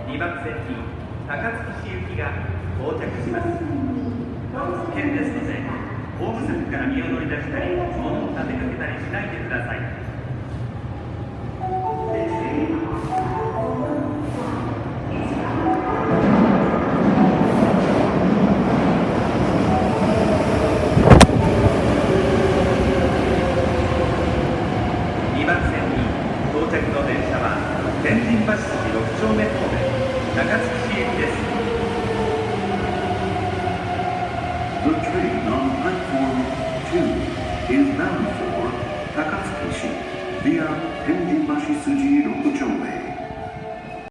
2番線に高槻市行きが到着します。県ですので、ホーム先から身を乗り出したり、物を立てかけたりしないでください。2番線に到着の電車は天神橋筋6丁目方面高槻市行きです。The train on platform 2 is bound for Takatsuki via Tenjinbashi Suji 6